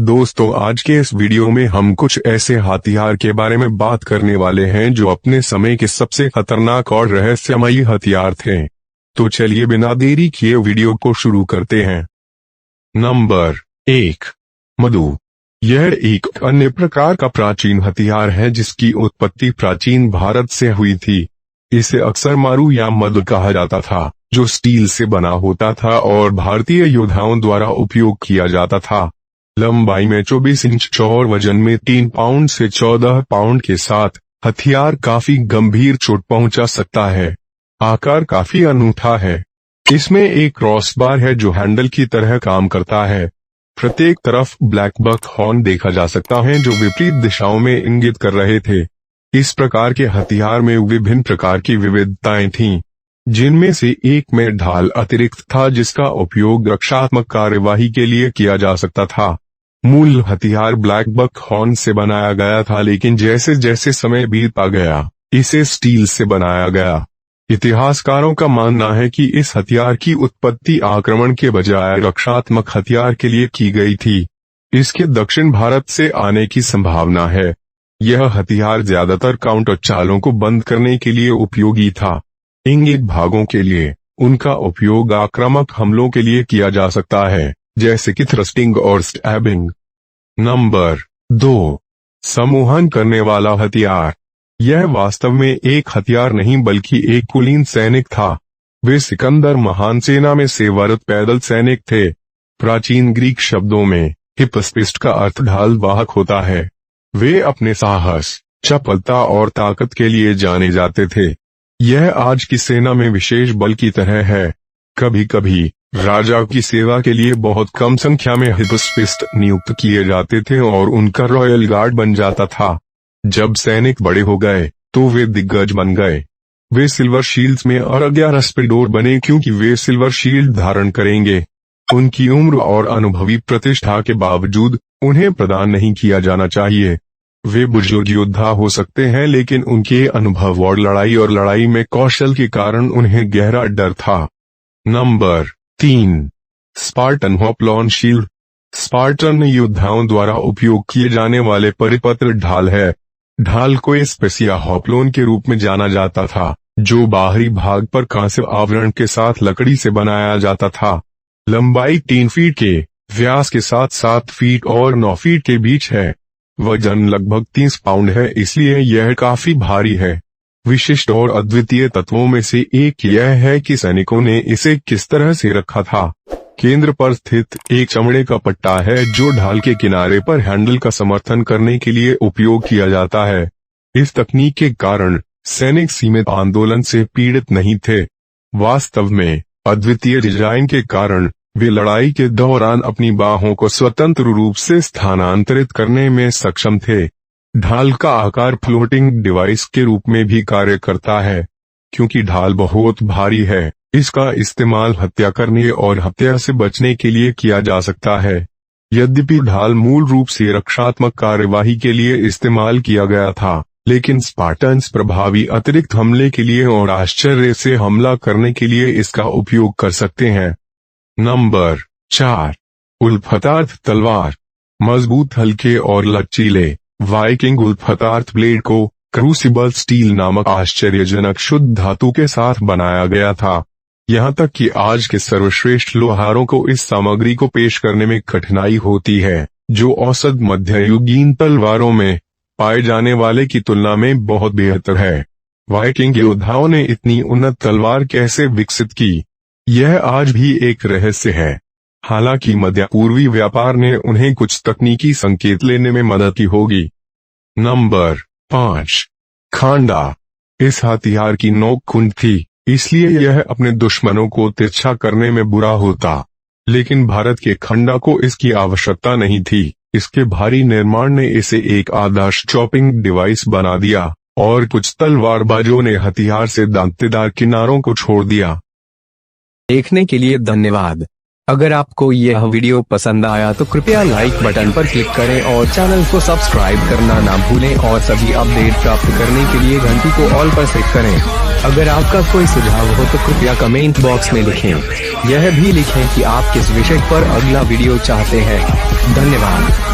दोस्तों, आज के इस वीडियो में हम कुछ ऐसे हथियार के बारे में बात करने वाले हैं जो अपने समय के सबसे खतरनाक और रहस्यमयी हथियार थे। तो चलिए बिना देरी किए वीडियो को शुरू करते हैं। नंबर 1, मधु। यह एक अन्य प्रकार का प्राचीन हथियार है जिसकी उत्पत्ति प्राचीन भारत से हुई थी। इसे अक्सर मारू या मधु कहा जाता था, जो स्टील से बना होता था और भारतीय योद्धाओं द्वारा उपयोग किया जाता था। लंबाई में 24 इंच और वजन में 3 पाउंड से 14 पाउंड के साथ हथियार काफी गंभीर चोट पहुंचा सकता है। आकार काफी अनूठा है। इसमें एक क्रॉस बार है जो हैंडल की तरह काम करता है। प्रत्येक तरफ ब्लैक बक हॉर्न देखा जा सकता है जो विपरीत दिशाओं में इंगित कर रहे थे। इस प्रकार के हथियार में विभिन्न प्रकार की विविधताएं थीं, जिनमें से एक में ढाल अतिरिक्त था जिसका उपयोग रक्षात्मक कार्यवाही के लिए किया जा सकता था। मूल हथियार ब्लैक बक हॉर्न से बनाया गया था, लेकिन जैसे जैसे समय बीतता गया इसे स्टील से बनाया गया। इतिहासकारों का मानना है कि इस हथियार की उत्पत्ति आक्रमण के बजाय रक्षात्मक हथियार के लिए की गई थी। इसके दक्षिण भारत से आने की संभावना है। यह हथियार ज्यादातर काउंटर चालों को बंद करने के लिए उपयोगी था। इंगित भागों के लिए उनका उपयोग आक्रामक हमलों के लिए किया जा सकता है, जैसे कि थ्रस्टिंग और स्टैबिंग। नंबर 2, सम्मोहन करने वाला हथियार। यह वास्तव में एक हथियार नहीं बल्कि एक कुलीन सैनिक था। वे सिकंदर महान सेना में सेवारत पैदल सैनिक थे। प्राचीन ग्रीक शब्दों में हिपस्पिस्ट का अर्थ ढाल वाहक होता है। वे अपने साहस, चपलता और ताकत के लिए जाने जाते थे। यह आज की सेना में विशेष बल की तरह है। कभी कभी राजा की सेवा के लिए बहुत कम संख्या में हिपस्पिस्ट नियुक्त किए जाते थे और उनका रॉयल गार्ड बन जाता था। जब सैनिक बड़े हो गए तो वे दिग्गज बन गए। वे सिल्वर शील्ड्स में और 11 स्पेडोर बने क्योंकि वे सिल्वर शील्ड धारण करेंगे। उनकी उम्र और अनुभवी प्रतिष्ठा के बावजूद उन्हें प्रदान नहीं किया जाना चाहिए। वे बुजुर्ग योद्धा हो सकते हैं, लेकिन उनके अनुभव और लड़ाई में कौशल के कारण उन्हें गहरा डर था। Number 3, Spartan hoplon shield. Spartan योद्धाओं द्वारा उपयोग किए जाने वाले परिपत्र ढाल है। ढाल को स्पेसिया हॉप्लोन के रूप में जाना जाता था, जो बाहरी भाग पर कांस्य आवरण के साथ लकड़ी से बनाया जाता था। लंबाई 3 फीट के, व्यास के साथ 7 फीट और 9 फीट के बीच है। वजन लगभग 30 पाउंड है, इसलिए यह काफी भारी है। विशिष्ट और अद्वितीय तत्वों में से एक यह है कि सैनिकों ने इसे किस तरह से रखा था। केंद्र पर स्थित एक चमड़े का पट्टा है जो ढाल के किनारे पर हैंडल का समर्थन करने के लिए उपयोग किया जाता है। इस तकनीक के कारण सैनिक सीमित आंदोलन से पीड़ित नहीं थे। वास्तव में अद्वितीय डिजाइन के कारण वे लड़ाई के दौरान अपनी बाहों को स्वतंत्र रूप से स्थानांतरित करने में सक्षम थे। ढाल का आकार फ्लोटिंग डिवाइस के रूप में भी कार्य करता है। क्योंकि ढाल बहुत भारी है, इसका इस्तेमाल हत्या करने और हत्या से बचने के लिए किया जा सकता है। यद्यपि ढाल मूल रूप से रक्षात्मक कार्यवाही के लिए इस्तेमाल किया गया था, लेकिन स्पार्टन्स प्रभावी अतिरिक्त हमले के लिए और आश्चर्य से हमला करने के लिए इसका उपयोग कर सकते हैं। नंबर 4, उल्फतार्थ तलवार। मजबूत, हल्के और लचीले वाइकिंग उल्फतार्थ ब्लेड को क्रूसिबल स्टील नामक आश्चर्यजनक शुद्ध धातु के साथ बनाया गया था। यहाँ तक कि आज के सर्वश्रेष्ठ लोहारों को इस सामग्री को पेश करने में कठिनाई होती है, जो औसत मध्ययुगीन तलवारों में पाए जाने वाले की तुलना में बहुत बेहतर है। वाइकिंग योद्धाओं ने इतनी उन्नत तलवार कैसे विकसित की, यह आज भी एक रहस्य है। हालांकि मध्य पूर्वी व्यापार ने उन्हें कुछ तकनीकी संकेत लेने में मदद की होगी। नंबर 5, खांडा। इस हथियार की नोक कुंड थी, इसलिए यह अपने दुश्मनों को तिरछा करने में बुरा होता। लेकिन भारत के खंडा को इसकी आवश्यकता नहीं थी। इसके भारी निर्माण ने इसे एक आदर्श चॉपिंग डिवाइस बना दिया और कुछ तलवारबाजों ने हथियार से दांतेदार किनारों को छोड़ दिया। देखने के लिए धन्यवाद। अगर आपको यह वीडियो पसंद आया तो कृपया लाइक बटन पर क्लिक करें और चैनल को सब्सक्राइब करना ना भूलें और सभी अपडेट प्राप्त करने के लिए घंटी को ऑल पर सेट करें। अगर आपका कोई सुझाव हो तो कृपया कमेंट बॉक्स में लिखें। यह भी लिखें कि आप किस विषय पर अगला वीडियो चाहते हैं। धन्यवाद।